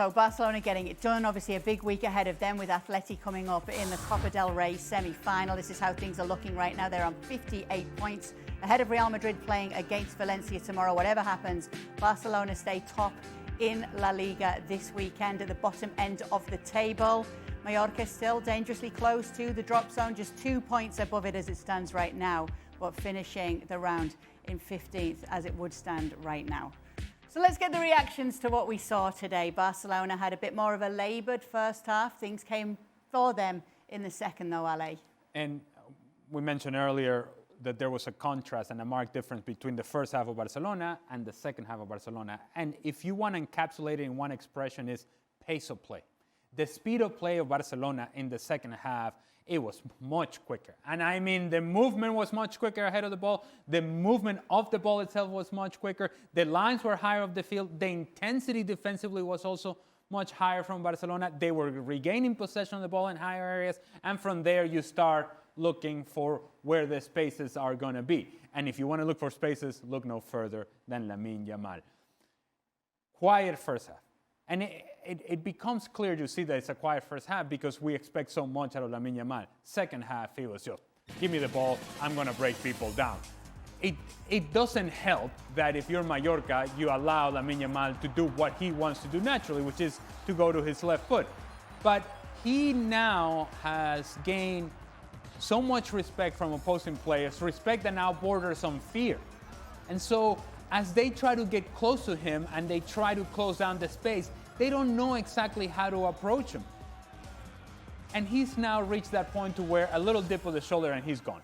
So Barcelona getting it done. Obviously a big week ahead of them with Atleti coming up in the Copa del Rey semi-final. This is how things are looking right now. They're on 58 points ahead of Real Madrid playing against Valencia tomorrow. Whatever happens, Barcelona stay top in LaLiga this weekend at the bottom end of the table. Mallorca still dangerously close to the drop zone, just 2 points above it as it stands right now, but finishing the round in 15th as it would stand right now. So let's get the reactions to what we saw today. Barcelona had a bit more of a laboured first half. Things came for them in the second though, Ale. And we mentioned earlier that there was a contrast and a marked difference between the first half of Barcelona and the second half of Barcelona. And if you want to encapsulate it in one expression, is pace of play. The speed of play of Barcelona in the second half, it was much quicker. And I mean, the movement was much quicker ahead of the ball. The movement of the ball itself was much quicker. The lines were higher of the field. The intensity defensively was also much higher from Barcelona. They were regaining possession of the ball in higher areas. And from there, you start looking for where the spaces are going to be. And if you want to look for spaces, look no further than Lamine Yamal. Quiet first half. And it becomes clear to see that it's a quiet first half because we expect so much out of Lamine Yamal. Second half, it was just, give me the ball, I'm going to break people down. It doesn't help that if you're Mallorca, you allow Lamine Yamal to do what he wants to do naturally, which is to go to his left foot. But he now has gained so much respect from opposing players, respect that now borders on fear. And so as they try to get close to him and they try to close down the space, they don't know exactly how to approach him. And he's now reached that point to where a little dip of the shoulder and he's gone.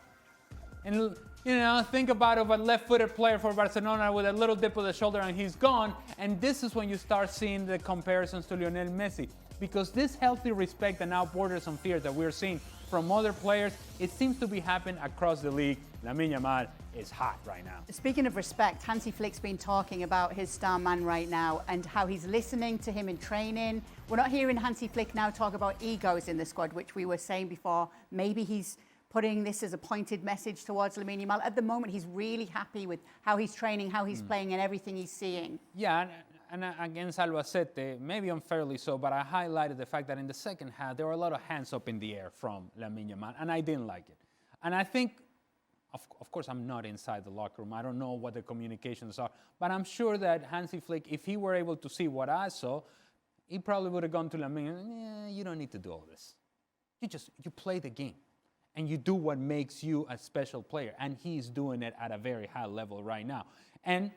And, you know, think about a left-footed player for Barcelona with a little dip of the shoulder and he's gone. And this is when you start seeing the comparisons to Lionel Messi. Because this healthy respect that now borders on fear that we're seeing from other players, it seems to be happening across the league. Lamine Yamal is hot right now. Speaking of respect, Hansi Flick's been talking about his star man right now and how he's listening to him in training. We're not hearing Hansi Flick now talk about egos in the squad, which we were saying before. Maybe he's putting this as a pointed message towards Lamine Yamal. At the moment, he's really happy with how he's training, how he's playing, and everything he's seeing. Yeah, and against Albacete, maybe unfairly so, but I highlighted the fact that in the second half, there were a lot of hands up in the air from Lamine Yamal, and I didn't like it. And I think, of course, I'm not inside the locker room. I don't know what the communications are, but I'm sure that Hansi Flick, if he were able to see what I saw, he probably would have gone to Lamine, you don't need to do all this. You play the game, and you do what makes you a special player, and he's doing it at a very high level right now. And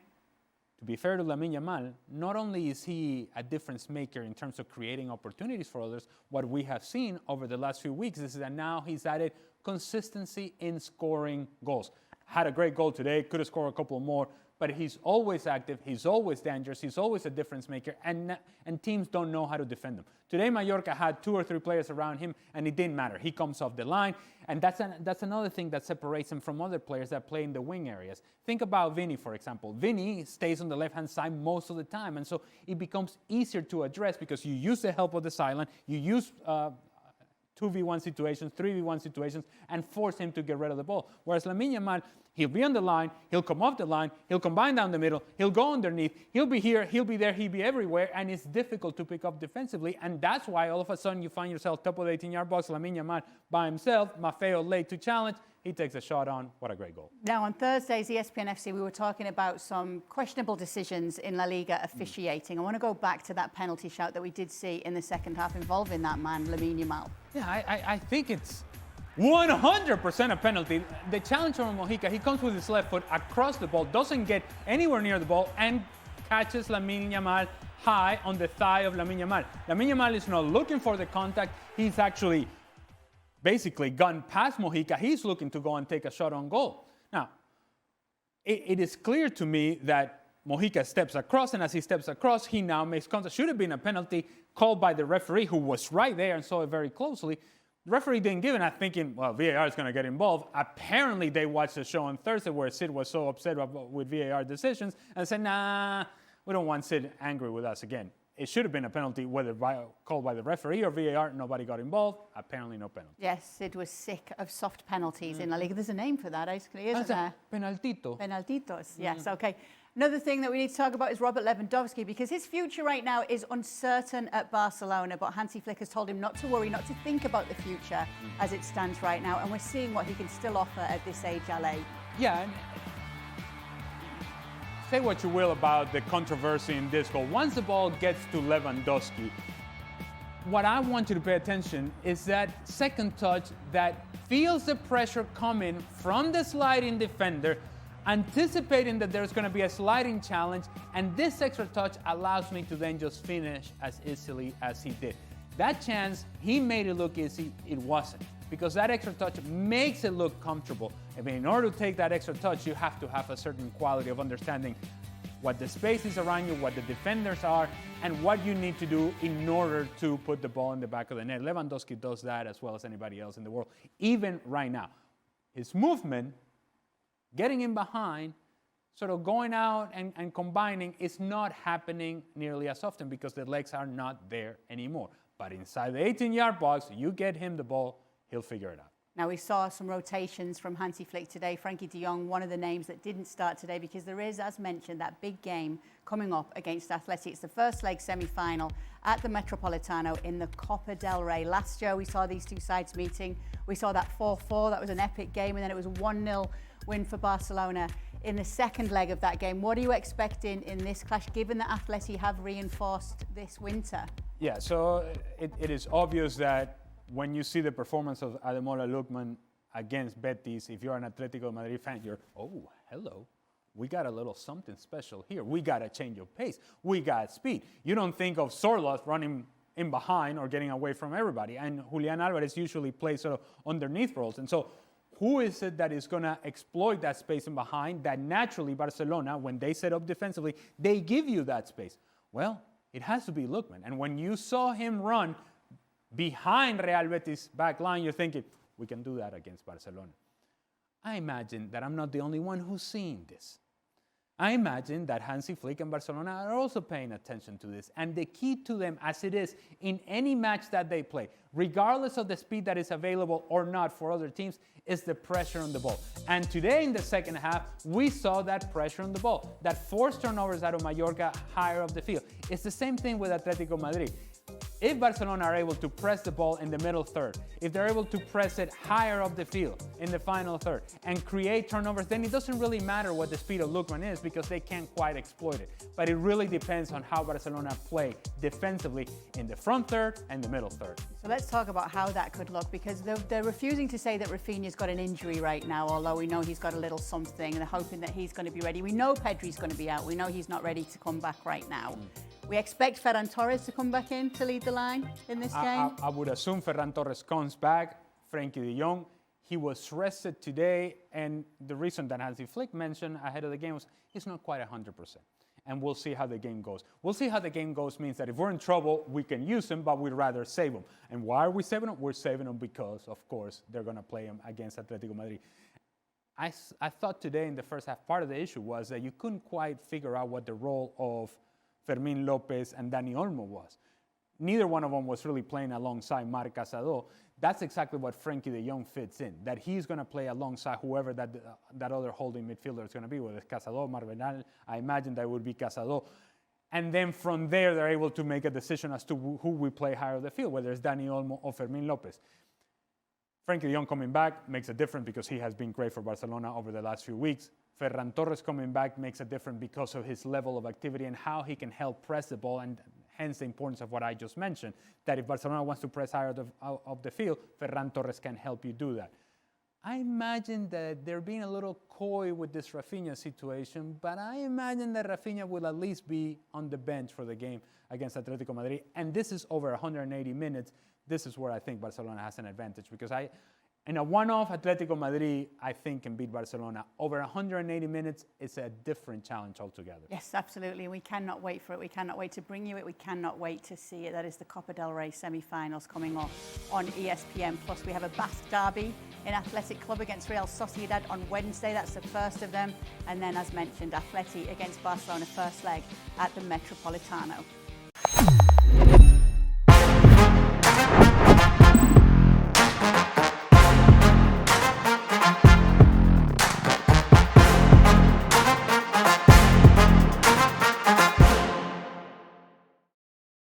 to be fair to Lamine Yamal, not only is he a difference maker in terms of creating opportunities for others, what we have seen over the last few weeks is that now he's added consistency in scoring goals. Had a great goal today, could have scored a couple more, but he's always active, he's always dangerous, he's always a difference maker, and teams don't know how to defend him. Today, Mallorca had 2 or 3 players around him, and it didn't matter. He comes off the line, and that's another thing that separates him from other players that play in the wing areas. Think about Vinny, for example. Vinny stays on the left-hand side most of the time, and so it becomes easier to address because you use the help of the sideline, you use 2v1 situations, 3v1 situations, and force him to get rid of the ball. Whereas Lamine Yamal, he'll be on the line, he'll come off the line, he'll combine down the middle, he'll go underneath, he'll be here, he'll be there, he'll be everywhere, and it's difficult to pick up defensively, and that's why all of a sudden you find yourself top of the 18-yard box, Lamine Yamal by himself, Maffeo late to challenge, he takes a shot on. What a great goal. Now, on Thursday's ESPN FC, we were talking about some questionable decisions in LaLiga officiating. I want to go back to that penalty shout that we did see in the second half involving that man, Lamine Yamal. Yeah, I think it's 100% a penalty. The challenge from Mojica, he comes with his left foot across the ball, doesn't get anywhere near the ball, and catches Lamine Yamal high on the thigh of Lamine Yamal. Lamine Yamal is not looking for the contact. He's actually basically gone past Mojica. He's looking to go and take a shot on goal. Now, it is clear to me that Mojica steps across, and as he steps across, he now makes contact. Should have been a penalty called by the referee, who was right there and saw it very closely. The referee didn't give it. I'm thinking, well, VAR is going to get involved. Apparently, they watched the show on Thursday where Sid was so upset with VAR decisions and said, nah, we don't want Sid angry with us again. It should have been a penalty, whether called by the referee or VAR. Nobody got involved. Apparently, no penalty. Yes, Sid was sick of soft penalties in La Liga. There's a name for that, basically, isn't there? Penaltito. Penaltitos, yes, okay. Another thing that we need to talk about is Robert Lewandowski, because his future right now is uncertain at Barcelona, but Hansi Flick has told him not to worry, not to think about the future as it stands right now, and we're seeing what he can still offer at this age, Ale. Yeah, and say what you will about the controversy in this goal. Once the ball gets to Lewandowski, what I want you to pay attention is that second touch that feels the pressure coming from the sliding defender, anticipating that there's going to be a sliding challenge, and this extra touch allows me to then just finish as easily as he did. That chance, he made it look easy, it wasn't, because that extra touch makes it look comfortable. I mean, in order to take that extra touch, you have to have a certain quality of understanding what the space is around you, what the defenders are, and what you need to do in order to put the ball in the back of the net. Lewandowski does that as well as anybody else in the world, even right now. His movement, getting in behind, sort of going out and combining is not happening nearly as often because the legs are not there anymore. But inside the 18-yard box, you get him the ball, he'll figure it out. Now, we saw some rotations from Hansi Flick today. Frankie de Jong, one of the names that didn't start today because there is, as mentioned, that big game coming up against Atleti. It's the first leg semi-final at the Metropolitano in the Copa del Rey. Last year, we saw these two sides meeting. We saw that 4-4. That was an epic game, and then it was a 1-0 win for Barcelona in the second leg of that game. What are you expecting in this clash, given that Atleti have reinforced this winter? Yeah, so it is obvious that when you see the performance of Ademola Lookman against Betis, if you're an Atletico Madrid fan, you're, oh, hello. We got a little something special here. We got a change of pace. We got speed. You don't think of Sorloth running in behind or getting away from everybody. And Julian Alvarez usually plays sort of underneath roles. And so who is it that is going to exploit that space in behind that naturally Barcelona, when they set up defensively, they give you that space? Well, it has to be Lookman. And when you saw him run behind Real Betis' back line, you're thinking, we can do that against Barcelona. I imagine that I'm not the only one who's seeing this. I imagine that Hansi Flick and Barcelona are also paying attention to this. And the key to them, as it is in any match that they play, regardless of the speed that is available or not for other teams, is the pressure on the ball. And today in the second half, we saw that pressure on the ball, that forced turnovers out of Mallorca higher up the field. It's the same thing with Atletico Madrid. If Barcelona are able to press the ball in the middle third, if they're able to press it higher up the field in the final third and create turnovers, then it doesn't really matter what the speed of Lookman is because they can't quite exploit it. But it really depends on how Barcelona play defensively in the front third and the middle third. So let's talk about how that could look, because they're refusing to say that Rafinha's got an injury right now, although we know he's got a little something, and they're hoping that he's going to be ready. We know Pedri's going to be out. We know he's not ready to come back right now. We expect Ferran Torres to come back in to lead the line in this game. I would assume Ferran Torres comes back. Frankie de Jong, he was rested today, and the reason that Hansi Flick mentioned ahead of the game was he's not quite 100%. And we'll see how the game goes. We'll see how the game goes means that if we're in trouble, we can use him, but we'd rather save him. And why are we saving him? We're saving him because, of course, they're going to play him against Atletico Madrid. I thought today in the first half, part of the issue was that you couldn't quite figure out what the role of Fermín López and Dani Olmo was. Neither one of them was really playing alongside Marc Casado. That's exactly what Frankie de Jong fits in, that he's going to play alongside whoever that other holding midfielder is going to be, whether it's Casado, Marvenal. I imagine that would be Casado. And then from there, they're able to make a decision as to who we play higher of the field, whether it's Dani Olmo or Fermín López. Frankie de Jong coming back makes a difference because he has been great for Barcelona over the last few weeks. Ferran Torres coming back makes a difference because of his level of activity and how he can help press the ball, and hence the importance of what I just mentioned, that if Barcelona wants to press higher of the field, Ferran Torres can help you do that. I imagine that they're being a little coy with this Rafinha situation, but I imagine that Rafinha will at least be on the bench for the game against Atletico Madrid, and this is over 180 minutes. This is where I think Barcelona has an advantage, because in a one-off, Atletico Madrid, I think, can beat Barcelona. Over 180 minutes, it's a different challenge altogether. Yes, absolutely. We cannot wait for it. We cannot wait to bring you it. We cannot wait to see it. That is the Copa del Rey semi-finals coming up on ESPN+. We have a Basque derby in Athletic Club against Real Sociedad on Wednesday. That's the first of them. And then, as mentioned, Atleti against Barcelona, first leg at the Metropolitano.